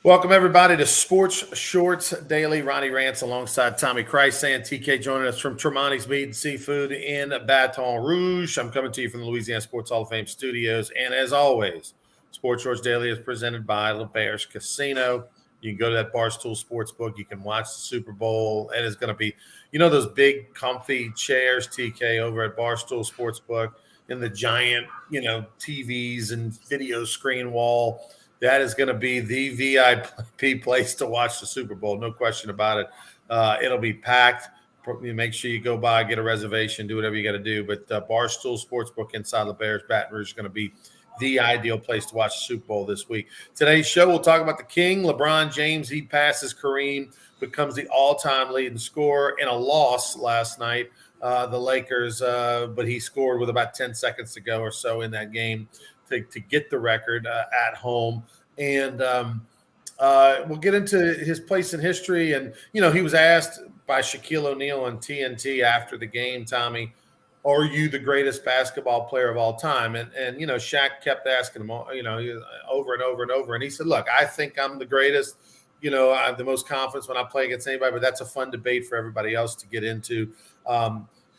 Welcome, everybody, to Sports Shorts Daily. Ronnie Rance alongside Tommy Christ and TK joining us from Tremonti's Meat and Seafood in Baton Rouge. I'm coming to you from the Louisiana Sports Hall of Fame studios. And as always, Sports Shorts Daily is presented by LeBear's Casino. You can go to that Barstool Sportsbook. You can watch the Super Bowl. And it's going to be, those big, comfy chairs, TK, over at Barstool Sportsbook in the giant, TVs and video screen wall. That is going to be the VIP place to watch the Super Bowl. No question about it. It'll be packed. Make sure you go by, get a reservation, do whatever you got to do. But Barstool Sportsbook inside the Bears Baton Rouge is going to be the ideal place to watch the Super Bowl this week. Today's show, we'll talk about the King, LeBron James. He passes Kareem, becomes the all-time leading scorer in a loss last night. The Lakers, but he scored with about 10 seconds to go or so in that game to get the record at home. And we'll get into his place in history. And, he was asked by Shaquille O'Neal on TNT after the game, Tommy, are you the greatest basketball player of all time? And Shaq kept asking him, over and over and over. And he said, look, I think I'm the greatest. I have the most confidence when I play against anybody, but that's a fun debate for everybody else to get into.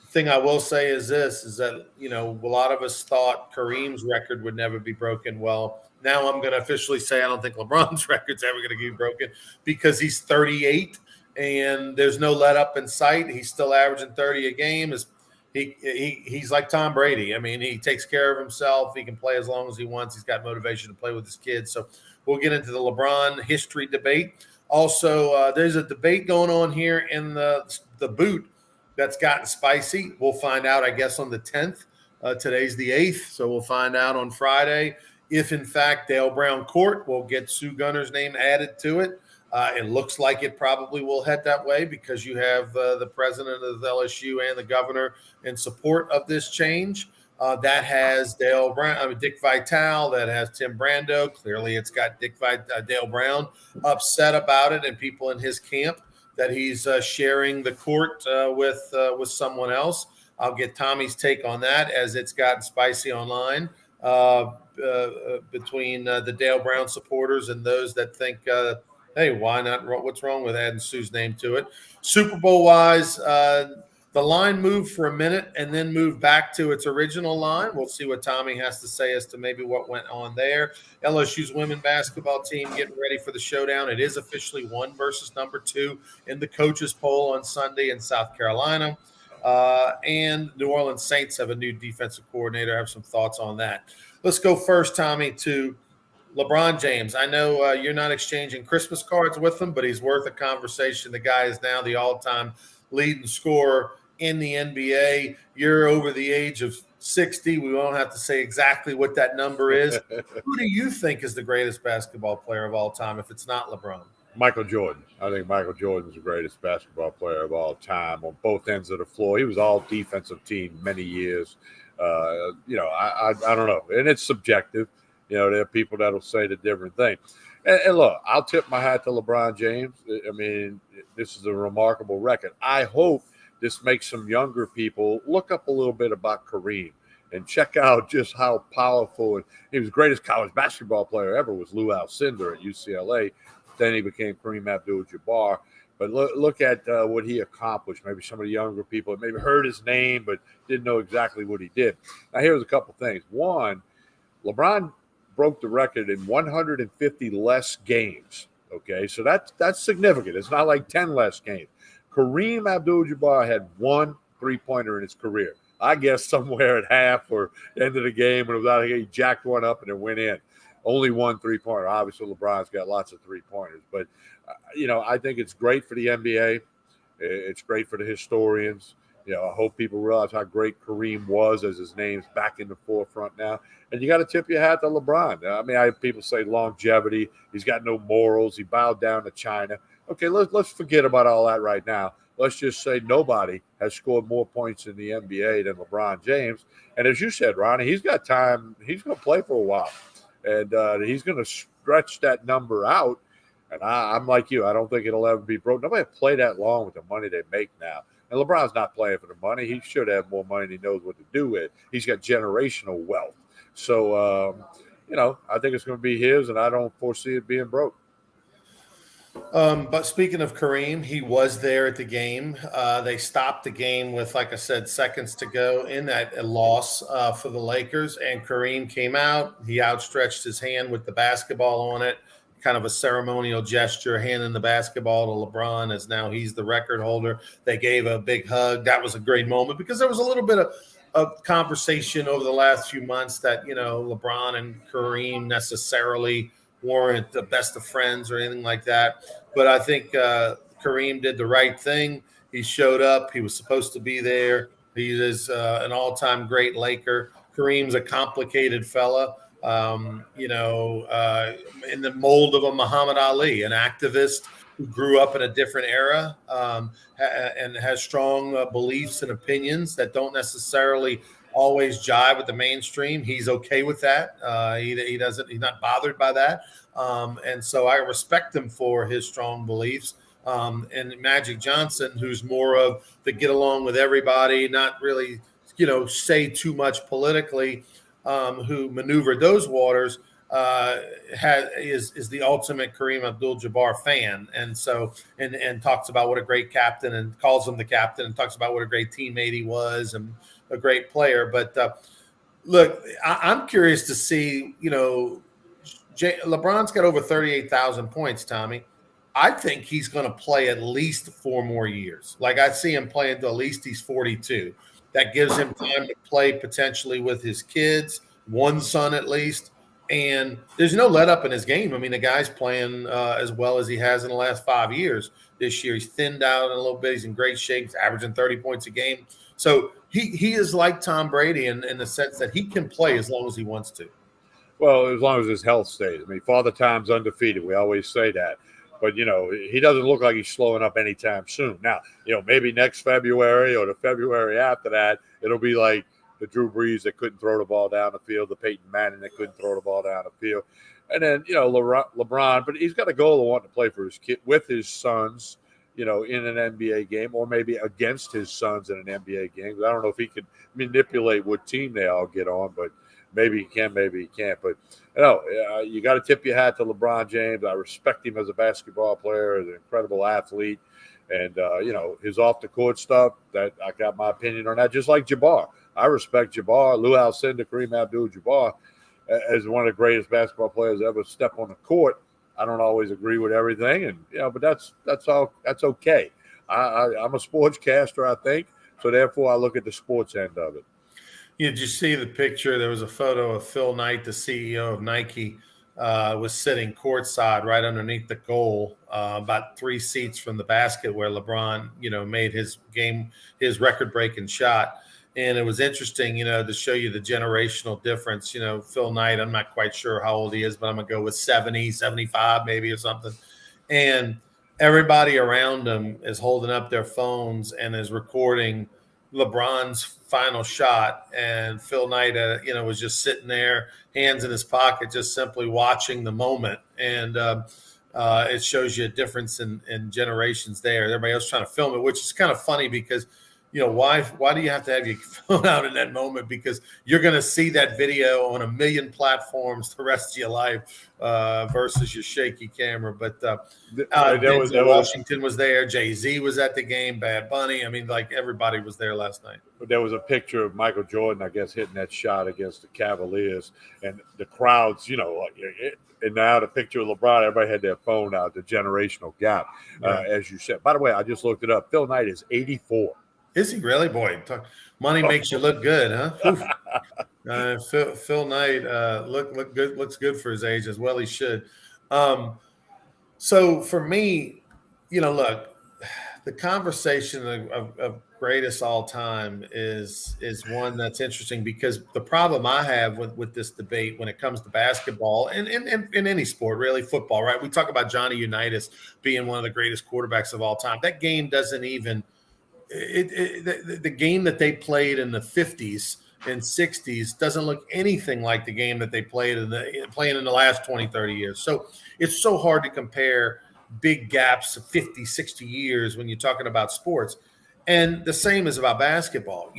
Thing I will say is that, a lot of us thought Kareem's record would never be broken. Well, now I'm going to officially say I don't think LeBron's record's ever going to be broken because he's 38 and there's no let up in sight. He's still averaging 30 a game. He's like Tom Brady. I mean, he takes care of himself. He can play as long as he wants. He's got motivation to play with his kids. So we'll get into the LeBron history debate. Also, there's a debate going on here in the boot that's gotten spicy. We'll find out, I guess, on the 10th. Today's the 8th, so we'll find out on Friday if, in fact, Dale Brown Court will get Sue Gunner's name added to it. It looks like it probably will head that way because you have the president of LSU and the governor in support of this change. That has Dale Brown, Dick Vitale. That has Tim Brando. Clearly, it's got Dale Brown upset about it, and people in his camp that he's sharing the court with someone else. I'll get Tommy's take on that as it's gotten spicy online between the Dale Brown supporters and those that think, hey, why not? What's wrong with adding Sue's name to it? Super Bowl-wise, the line moved for a minute and then moved back to its original line. We'll see what Tommy has to say as to maybe what went on there. LSU's women basketball team getting ready for the showdown. It is officially 1 versus number 2 in the coaches poll on Sunday in South Carolina. And New Orleans Saints have a new defensive coordinator. I have some thoughts on that. Let's go first, Tommy, to LeBron James. I know you're not exchanging Christmas cards with him, but he's worth a conversation. The guy is now the all-time leading scorer in the NBA. You're over the age of 60. We won't have to say exactly what that number is. Who do you think is the greatest basketball player of all time if it's not LeBron? Michael Jordan. I think Michael Jordan's the greatest basketball player of all time on both ends of the floor. He was all defensive team many years. I don't know. And it's subjective. There are people that'll say the different thing. And look, I'll tip my hat to LeBron James. I mean, this is a remarkable record. I hope this makes some younger people look up a little bit about Kareem and check out just how powerful. And he was the greatest college basketball player ever was Lou Alcindor at UCLA. Then he became Kareem Abdul-Jabbar. But look at what he accomplished. Maybe some of the younger people maybe heard his name but didn't know exactly what he did. Now, here's a couple things. One, LeBron broke the record in 150 less games. Okay, so that's significant. It's not like 10 less games. Kareem Abdul-Jabbar had 1 3-pointer in his career. I guess somewhere at half or end of the game when it was out, he jacked one up and it went in. Only 1 3-pointer. Obviously, LeBron's got lots of 3-pointers. But, I think it's great for the NBA. It's great for the historians. I hope people realize how great Kareem was as his name's back in the forefront now. And you got to tip your hat to LeBron. I mean, people say longevity. He's got no morals. He bowed down to China. Okay, let's forget about all that right now. Let's just say nobody has scored more points in the NBA than LeBron James. And as you said, Ronnie, he's got time. He's going to play for a while. And he's going to stretch that number out. And I'm like you. I don't think it'll ever be broken. Nobody play that long with the money they make now. And LeBron's not playing for the money. He should have more money than he knows what to do with. He's got generational wealth. So, I think it's going to be his, and I don't foresee it being broke. But speaking of Kareem, he was there at the game. They stopped the game with, like I said, seconds to go in that loss for the Lakers. And Kareem came out. He outstretched his hand with the basketball on it, kind of a ceremonial gesture, handing the basketball to LeBron as now he's the record holder. They gave a big hug. That was a great moment because there was a little bit of conversation over the last few months that, LeBron and Kareem necessarily weren't the best of friends or anything like that. But I think Kareem did the right thing. He showed up. He was supposed to be there. He is an all-time great Laker. Kareem's a complicated fella, in the mold of a Muhammad Ali, an activist who grew up in a different era and has strong beliefs and opinions that don't necessarily always jive with the mainstream. He's okay with that. He doesn't. He's not bothered by that. And so I respect him for his strong beliefs. And Magic Johnson, who's more of the get along with everybody, not really, say too much politically, who maneuvered those waters, is the ultimate Kareem Abdul-Jabbar fan, and talks about what a great captain, and calls him the captain, and talks about what a great teammate he was and a great player. But look, I'm curious to see, LeBron's got over 38,000 points, Tommy. I think he's going to play at least 4 more years. Like, I see him playing until at least he's 42. That gives him time to play potentially with his kids, one son at least. And there's no let up in his game. I mean, the guy's playing as well as he has in the last 5 years. This year, he's thinned out a little bit. He's in great shape. He's averaging 30 points a game. So he is like Tom Brady in the sense that he can play as long as he wants to. Well, as long as his health stays. I mean, Father Time's undefeated. We always say that. But, he doesn't look like he's slowing up anytime soon. Now, maybe next February or the February after that, it'll be like the Drew Brees that couldn't throw the ball down the field, the Peyton Manning that couldn't throw the ball down the field. And then, LeBron, but he's got a goal of wanting to play for his kid with his sons, in an NBA game, or maybe against his sons in an NBA game. I don't know if he can manipulate what team they all get on, but maybe he can, maybe he can't. But you got to tip your hat to LeBron James. I respect him as a basketball player, as an incredible athlete, and his off the court stuff. That I got my opinion on that. Just like Jabbar, I respect Jabbar. Lou Alcindor, Kareem Abdul-Jabbar, as one of the greatest basketball players ever step on the court. I don't always agree with everything, and but that's okay. I'm a sportscaster, I think, so therefore I look at the sports end of it. Did you see the picture? There was a photo of Phil Knight, the CEO of Nike, was sitting courtside right underneath the goal, about 3 seats from the basket where LeBron, made his record-breaking shot. And it was interesting, to show you the generational difference. Phil Knight, I'm not quite sure how old he is, but I'm going to go with 70, 75 maybe or something. And everybody around him is holding up their phones and is recording LeBron's final shot, and Phil Knight, was just sitting there, hands in his pocket, just simply watching the moment. And it shows you a difference in generations there. Everybody else trying to film it, which is kind of funny because, why do you have to have your phone out in that moment? Because you're going to see that video on a million platforms the rest of your life versus your shaky camera. But Washington was there. Jay-Z was at the game. Bad Bunny. I mean, like, everybody was there last night. But there was a picture of Michael Jordan, I guess, hitting that shot against the Cavaliers, and the crowds, and now the picture of LeBron, everybody had their phone out, the generational gap, as you said. By the way, I just looked it up. Phil Knight is 84. Is he really? Boy, money makes you look good, huh? Phil Knight look good, looks good for his age as well. He should. So for me, look, the conversation of greatest all time is one that's interesting because the problem I have with this debate when it comes to basketball and in any sport, really football, right? We talk about Johnny Unitas being one of the greatest quarterbacks of all time. That game doesn't even. The game that they played in the 50s and 60s doesn't look anything like the game that they playing in the last 20, 30 years. So it's so hard to compare big gaps of 50, 60 years when you're talking about sports. And the same is about basketball.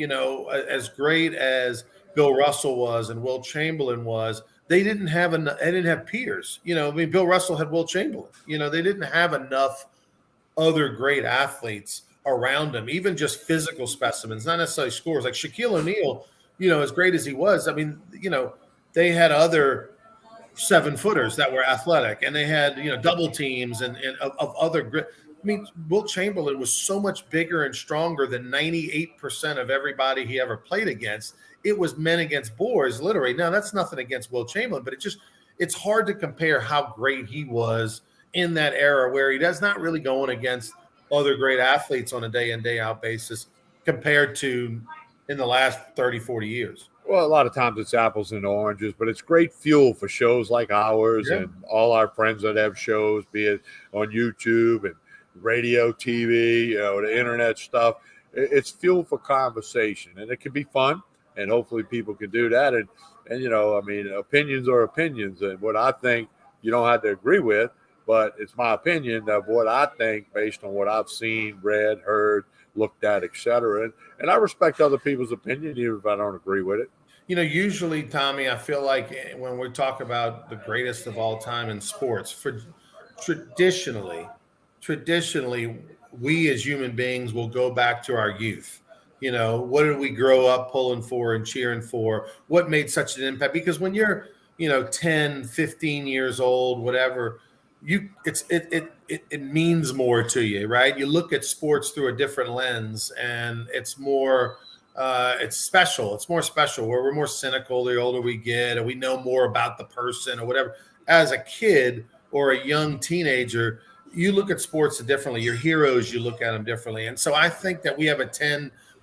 As great as Bill Russell was and Wilt Chamberlain was, they didn't have they didn't have peers. I mean, Bill Russell had Will Chamberlain. They didn't have enough other great athletes around him, even just physical specimens, not necessarily scores. Like Shaquille O'Neal, as great as he was, I mean, they had other 7-footers that were athletic, and they had double teams and of other grit. I mean, Wilt Chamberlain was so much bigger and stronger than 98% of everybody he ever played against. It was men against boys, literally. Now that's nothing against Wilt Chamberlain, but it's hard to compare how great he was in that era where he does not really going against other great athletes on a day in, day out basis compared to in the last 30, 40 years. Well, a lot of times it's apples and oranges, but it's great fuel for shows like ours and all our friends that have shows, be it on YouTube and radio, TV, the internet stuff. It's fuel for conversation, and it can be fun, and hopefully people can do that. And I mean, opinions are opinions, and what I think you don't have to agree with, but it's my opinion of what I think based on what I've seen, read, heard, looked at, etc. And I respect other people's opinion, even if I don't agree with it. Usually, Tommy, I feel like when we talk about the greatest of all time in sports, traditionally, we as human beings will go back to our youth. What did we grow up pulling for and cheering for? What made such an impact? Because when you're, 10, 15 years old, whatever, it means more to you, right? You look at sports through a different lens, and it's more it's special. It's more special where we're more cynical the older we get, and we know more about the person or whatever. As a kid or a young teenager, you look at sports differently. Your heroes, you look at them differently. And so I think that we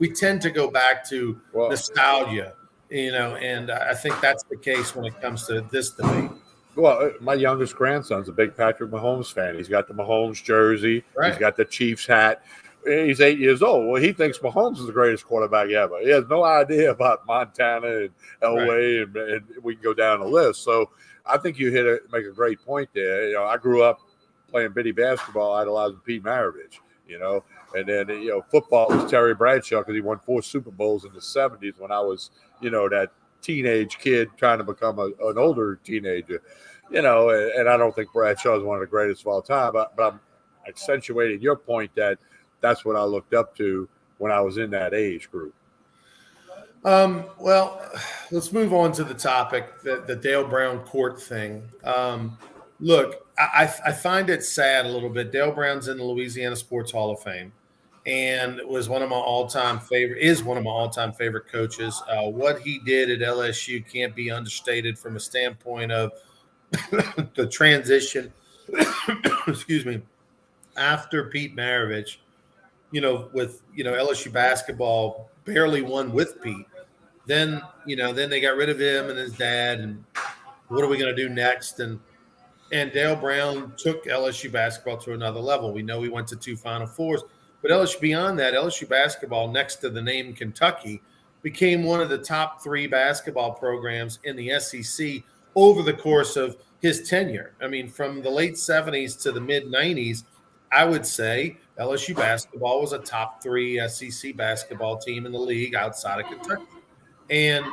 tend to go back to nostalgia, and I think that's the case when it comes to this debate. Well, my youngest grandson's a big Patrick Mahomes fan. He's got the Mahomes jersey. Right. He's got the Chiefs hat. He's 8 years old. Well, he thinks Mahomes is the greatest quarterback ever. He has no idea about Montana and Elway, and we can go down the list. So I think you make a great point there. I grew up playing bitty basketball, idolizing Pete Maravich, and then, football was Terry Bradshaw because he won 4 Super Bowls in the 70s when I was, that teenage kid trying to become an older teenager, and I don't think Bradshaw is one of the greatest of all time, but I'm accentuating your point that that's what I looked up to when I was in that age group. Well, let's move on to the topic, the Dale Brown court thing. Look, I find it sad a little bit. Dale Brown's in the Louisiana Sports Hall of Fame, and was one of my all-time favorite coaches. What he did at LSU can't be understated from a standpoint of the transition. Excuse me. After Pete Maravich, with LSU basketball barely won with Pete. Then they got rid of him and his dad, and what are we going to do next? And Dale Brown took LSU basketball to another level. We know he went to 2 Final Fours, but beyond that, LSU basketball, next to the name Kentucky, became one of the top 3 basketball programs in the SEC over the course of his tenure. I mean, from the late 70s to the mid 90s, I would say LSU basketball was a top 3 SEC basketball team in the league outside of Kentucky. And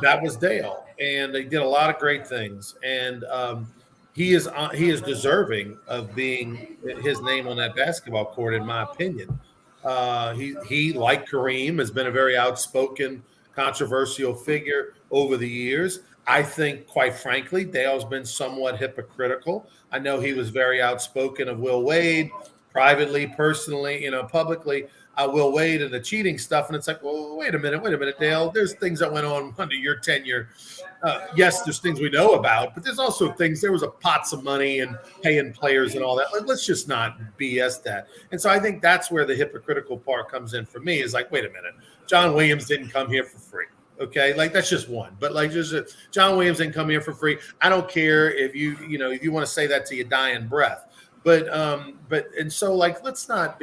that was Dale. And they did a lot of great things. And he is deserving of being his name on that basketball court, in my opinion. He, like Kareem, has been a very outspoken, controversial figure over the years. I think, quite frankly, Dale's been somewhat hypocritical. I know he was very outspoken of Will Wade, privately, personally, publicly. Will Wade and the cheating stuff, and it's like, well, wait a minute, Dale. There's things that went on under your tenure. Yes, there's things we know about, but there's also things. There was a pots of money and paying players and all that. Let's just not BS that. And so I think that's where the hypocritical part comes in for me. Is like, wait a minute, John Williams didn't come here for free. Okay, like that's just one. But like, John Williams didn't come here for free. I don't care if you want to say that to your dying breath. But and so like, let's not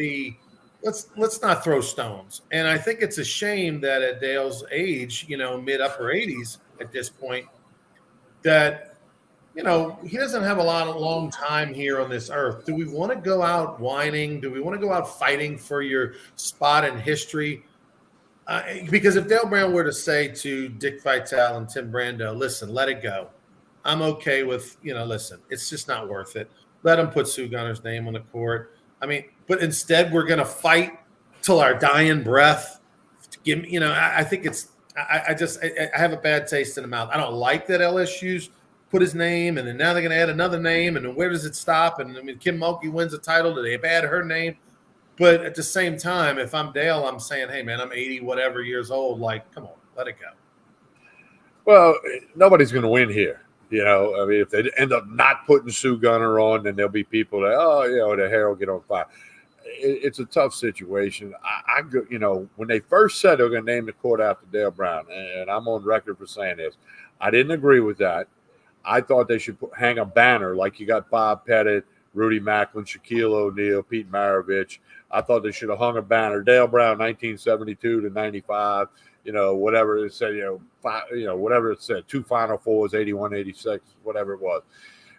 throw stones. And I think it's a shame that at Dale's age, mid upper 80s at this point, that he doesn't have a long time here on this earth. Do we want to go out whining? Do we want to go out fighting for your spot in history? Because if Dale Brown were to say to Dick Vitale and Tim Brando, listen, let it go. I'm okay with, listen, it's just not worth it. Let them put Sue Gunner's name on the court. I mean, but instead we're going to fight till our dying breath. To give me, I think I have a bad taste in the mouth. I don't like that LSU's put his name, and then now they're going to add another name, and then where does it stop? And I mean, Kim Mulkey wins a title. Do they add her name? But at the same time, if I'm Dale, I'm saying, hey, man, I'm 80 whatever years old. Like, come on, let it go. Well, nobody's going to win here. I mean, if they end up not putting Sue Gunner on, then there'll be people that, the hair will get on fire. It's a tough situation. When they first said they were going to name the court after Dale Brown, and I'm on record for saying this, I didn't agree with that. I thought they should hang a banner like you got Bob Pettit, Rudy Macklin, Shaquille O'Neal, Pete Maravich. I thought they should have hung a banner, Dale Brown, 1972 to 95. Whatever it said, whatever it said, 2 Final Fours, 81, 86, whatever it was.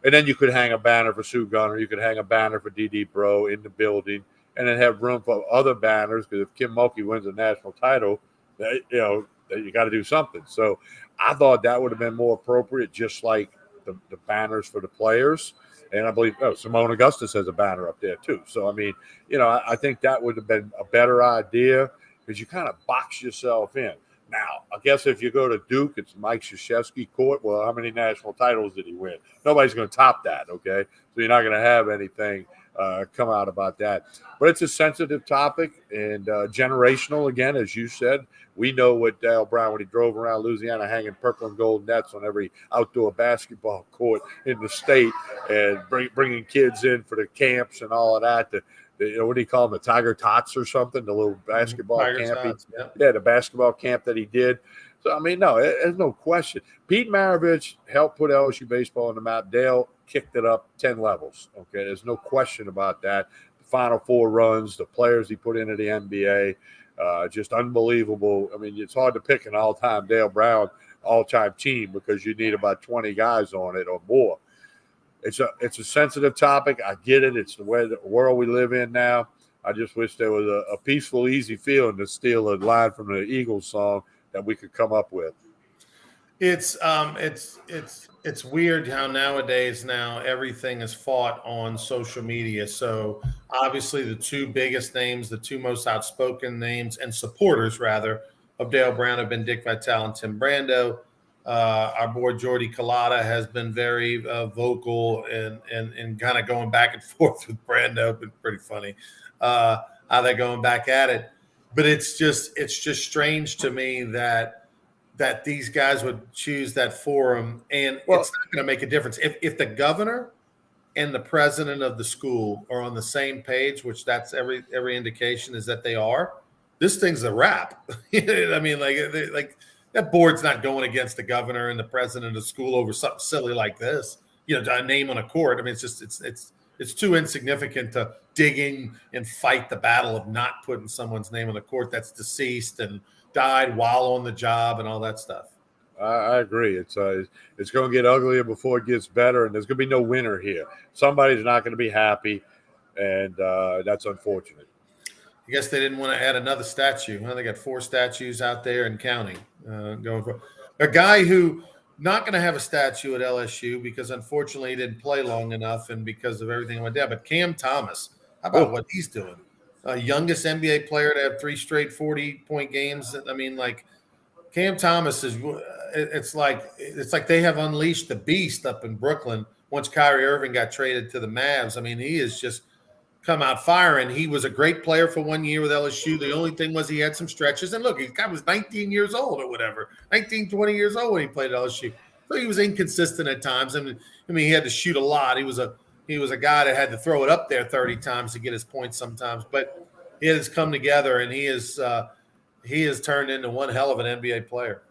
And then you could hang a banner for Sue Gunner. You could hang a banner for D.D. Bro in the building, and then have room for other banners, because if Kim Mulkey wins a national title, you got to do something. So I thought that would have been more appropriate, just like the banners for the players. And I believe Simone Augustus has a banner up there too. So, I mean, I think that would have been a better idea, because you kind of box yourself in. Now, I guess if you go to Duke, it's Mike Krzyzewski court. Well, how many national titles did he win? Nobody's going to top that, okay? So you're not going to have anything come out about that. But it's a sensitive topic and generational, again, as you said. We know what Dale Brown, when he drove around Louisiana hanging purple and gold nets on every outdoor basketball court in the state, and bringing kids in for the camps and all of that. What do you call them? The Tiger Tots or something? The little basketball camp. Tots, yeah, the basketball camp that he did. So, I mean, no, there's no question. Pete Maravich helped put LSU baseball on the map. Dale kicked it up 10 levels. Okay, there's no question about that. The Final Four runs, the players he put into the NBA, just unbelievable. I mean, it's hard to pick an all-time Dale Brown all-time team, because you need about 20 guys on it or more. It's a sensitive topic. I get it. It's the world we live in now. I just wish there was a peaceful, easy feeling to steal a line from the Eagles song that we could come up with. It's weird how nowadays everything is fought on social media. So obviously the two biggest names, the two most outspoken names and supporters rather of Dale Brown have been Dick Vitale and Tim Brando. Our boy Jordy Collada has been very vocal and kind of going back and forth with Brando. Been pretty funny how they're going back at it. But it's just strange to me that these guys would choose that forum, and it's not going to make a difference if the governor and the president of the school are on the same page, which that's every indication is that they are. This thing's a wrap. I mean, like that board's not going against the governor and the president of the school over something silly like this. A name on a court. I mean, it's too insignificant to dig in and fight the battle of not putting someone's name on the court that's deceased and died while on the job and all that stuff. I agree. It's going to get uglier before it gets better, and there's going to be no winner here. Somebody's not going to be happy, and that's unfortunate. I guess they didn't want to add another statue. They got 4 statues out there and counting. Going for a guy who not going to have a statue at LSU because unfortunately he didn't play long enough and because of everything that went down. But Cam Thomas, how about what he's doing? Youngest NBA player to have 3 straight 40-point games. I mean, like Cam Thomas is. It's like they have unleashed the beast up in Brooklyn once Kyrie Irving got traded to the Mavs. I mean, he has just come out firing. He was a great player for 1 year with LSU. The only thing was he had some stretches. And look, he was 19 years old or whatever, 19, 20 years old when he played at LSU. So he was inconsistent at times. I mean, he had to shoot a lot. He was a guy that had to throw it up there 30 times to get his points sometimes. But it has come together, and he has turned into one hell of an NBA player.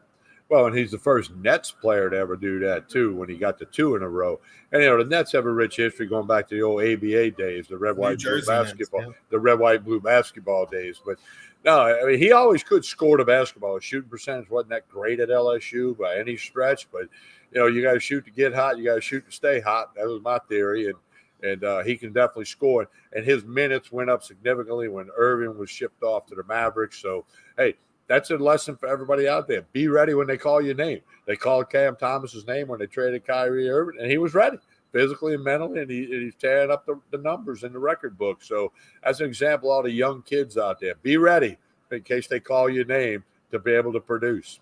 Well, and he's the first Nets player to ever do that, too, when he got to 2 in a row. And, the Nets have a rich history going back to the old ABA days, the red, white, blue basketball, Nets, yeah. The red, white, blue basketball days. But, no, I mean, he always could score the basketball. His shooting percentage wasn't that great at LSU by any stretch. But, you got to shoot to get hot. You got to shoot to stay hot. That was my theory. And he can definitely score. And his minutes went up significantly when Irving was shipped off to the Mavericks. So, hey, that's a lesson for everybody out there. Be ready when they call your name. They called Cam Thomas's name when they traded Kyrie Irving, and he was ready physically and mentally, and he's tearing up the numbers in the record book. So as an example, all the young kids out there, be ready in case they call your name to be able to produce.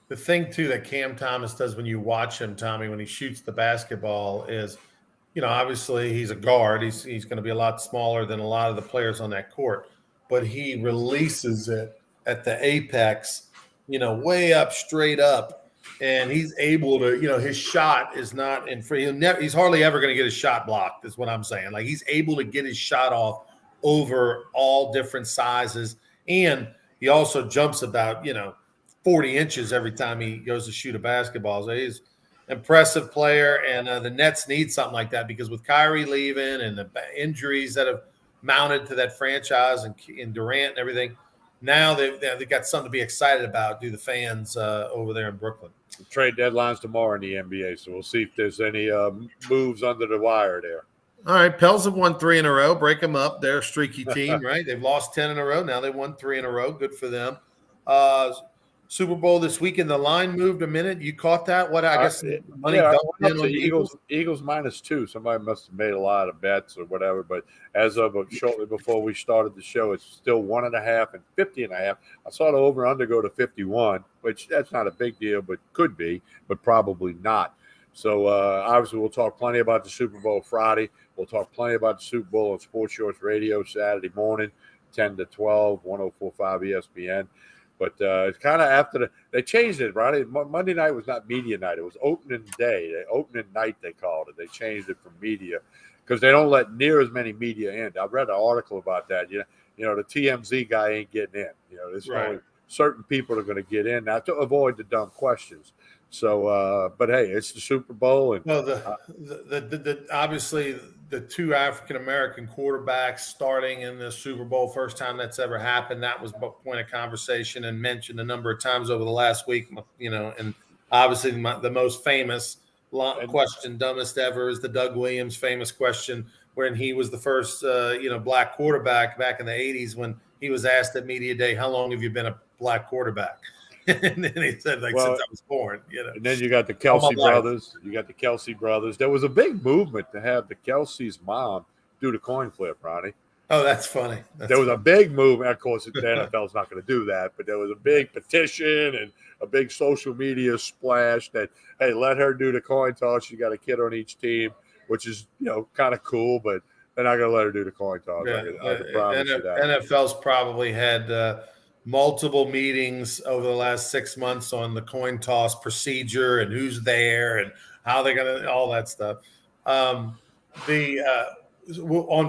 The thing, too, that Cam Thomas does when you watch him, Tommy, when he shoots the basketball is, obviously he's a guard. He's going to be a lot smaller than a lot of the players on that court, but he releases it at the apex, way up, straight up, and he's able to, his shot is not in free. He's hardly ever going to get his shot blocked, is what I'm saying. Like, he's able to get his shot off over all different sizes, and he also jumps about, 40 inches every time he goes to shoot a basketball. So he's impressive player, and the Nets need something like that because with Kyrie leaving and the injuries that have mounted to that franchise and Durant and everything, now they've got something to be excited about, do the fans over there in Brooklyn. The trade deadline's tomorrow in the NBA, so we'll see if there's any moves under the wire there. All right, Pels have won 3 in a row. Break them up. They're a streaky team, right? They've lost 10 in a row. Now they won 3 in a row. Good for them. Super Bowl this weekend, the line moved a minute. You caught that? What, I guess money dumped in on the Eagles -2. Somebody must have made a lot of bets or whatever. But as of shortly before we started the show, it's still 1.5 and 50.5. I saw the over/under go to 51, which that's not a big deal, but could be, but probably not. So obviously we'll talk plenty about the Super Bowl Friday. We'll talk plenty about the Super Bowl on Sports Shorts Radio Saturday morning, 10 to 12, 104.5 ESPN. But it's kind of after they changed it, right? Monday night was not media night. It was opening day. Opening night, they called it. They changed it from media because they don't let near as many media in. I read an article about that. The TMZ guy ain't getting in. There's only certain people are going to get in now to avoid the dumb questions. So, but hey, it's the Super Bowl, and obviously the 2 African-American quarterbacks starting in the Super Bowl, first time that's ever happened. That was a point of conversation and mentioned a number of times over the last week, and obviously the most famous question, dumbest ever, is the Doug Williams famous question when he was the first, black quarterback back in the 80s when he was asked at Media Day, how long have you been a black quarterback? And then he said, since I was born, And then you got the Kelsey brothers. There was a big movement to have the Kelsey's mom do the coin flip, Ronnie. Oh, that's funny. There was a big movement. Of course, the NFL's not going to do that, but there was a big petition and a big social media splash that, hey, let her do the coin toss. You got a kid on each team, which is, kind of cool, but they're not going to let her do the coin toss. Yeah. I can promise you that. NFL's probably had multiple meetings over the last 6 months on the coin toss procedure and who's there and how they're going to, all that stuff. On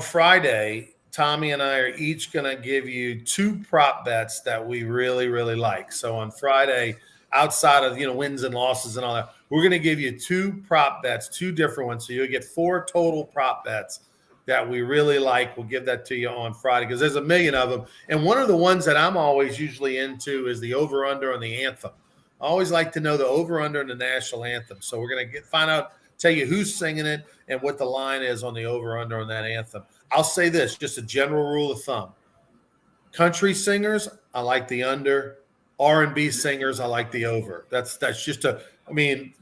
Friday, Tommy and I are each going to give you 2 prop bets that we really, really like. So on Friday, outside of, wins and losses and all that, we're going to give you 2 prop bets, 2 different ones. So you'll get 4 total prop bets that we really like. We'll give that to you on Friday because there's a million of them. And one of the ones that I'm always usually into is the over-under on the anthem. I always like to know the over-under in the national anthem. So we're going to tell you who's singing it and what the line is on the over-under on that anthem. I'll say this, just a general rule of thumb. Country singers, I like the under. R&B singers, I like the over. That's just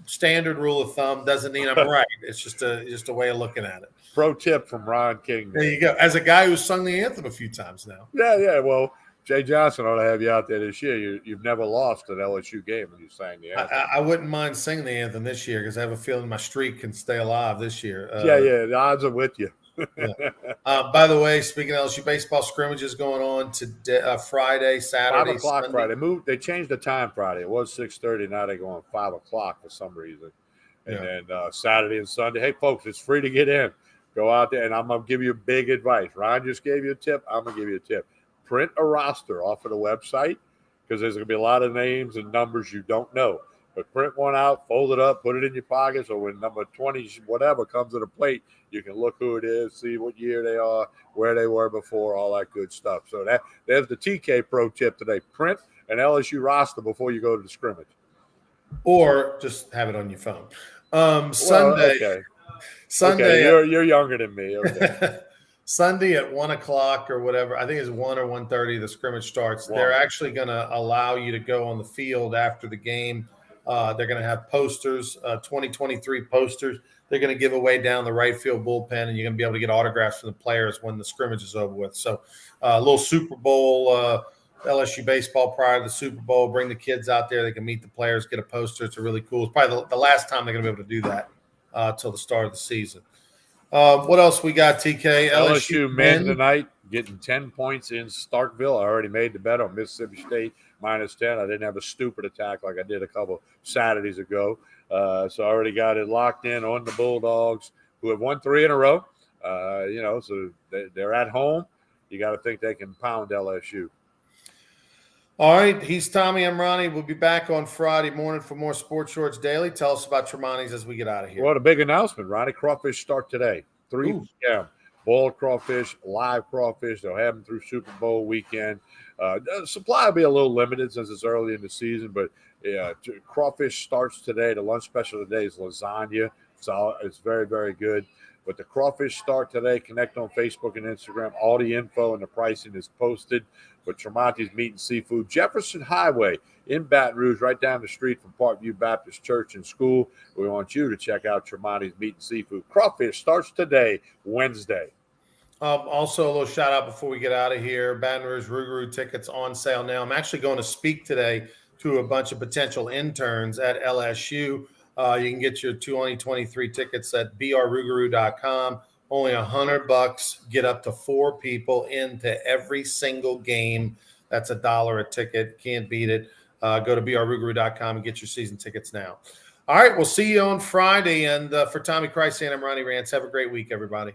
standard rule of thumb. Doesn't mean I'm right. It's just a way of looking at it. Pro tip from Ron King. There you go. As a guy who's sung the anthem a few times now. Yeah. Well, Jay Johnson ought to have you out there this year. You've never lost an LSU game when you sang the anthem. I wouldn't mind singing the anthem this year because I have a feeling my streak can stay alive this year. The odds are with you. By the way, speaking of LSU baseball scrimmages going on today, Friday, Saturday, 5 o'clock Sunday. Friday. They changed the time Friday. It was 6:30. Now they're going 5 o'clock for some reason. And then Saturday and Sunday. Hey, folks, it's free to get in. Go out there, and I'm going to give you big advice. Ryan just gave you a tip. I'm going to give you a tip. Print a roster off of the website because there's going to be a lot of names and numbers you don't know. But print one out, fold it up, put it in your pocket, so when number 20, whatever, comes to the plate, you can look who it is, see what year they are, where they were before, all that good stuff. So there's the TK pro tip today. Print an LSU roster before you go to the scrimmage. Or just have it on your phone. Sunday. Okay. Sunday. Okay, you're younger than me. Okay. Sunday at 1:00 or whatever. I think it's 1 or 1:30. The scrimmage starts. They're actually going to allow you to go on the field after the game. They're going to have posters, 2023 posters. They're going to give away down the right field bullpen, and you're going to be able to get autographs from the players when the scrimmage is over with. So, a little Super Bowl, LSU baseball prior to the Super Bowl. Bring the kids out there. They can meet the players, get a poster. It's really cool. It's probably the last time they're going to be able to do that till the start of the season. What else we got, TK? LSU men tonight getting 10 points in Starkville. I already made the bet on Mississippi State -10. I didn't have a stupid attack like I did a couple Saturdays ago. So I already got it locked in on the Bulldogs, who have won 3 in a row. So they're at home. You got to think they can pound LSU. All right. He's Tommy. I'm Ronnie. We'll be back on Friday morning for more Sports Shorts Daily. Tell us about Tremonti's as we get out of here. What a big announcement, Ronnie. Crawfish start today. 3 p.m. Boiled crawfish, live crawfish. They'll have them through Super Bowl weekend. The supply will be a little limited since it's early in the season, but crawfish starts today. The lunch special today is lasagna. It's very, very good. But the crawfish start today. Connect on Facebook and Instagram. All the info and the pricing is posted. But Tremonti's Meat and Seafood, Jefferson Highway in Baton Rouge, right down the street from Parkview Baptist Church and School. We want you to check out Tremonti's Meat and Seafood. Crawfish starts today, Wednesday. Also, a little shout out before we get out of here. Baton Rouge Rougarou tickets on sale now. I'm actually going to speak today to a bunch of potential interns at LSU. You can get your 2023 tickets at brrougarou.com. Only $100. Get up to 4 people into every single game. That's $1 a ticket. Can't beat it. Go to brrougarou.com and get your season tickets now. All right, we'll see you on Friday. And for Tommy Christ and I'm Ronnie Rance. Have a great week, everybody.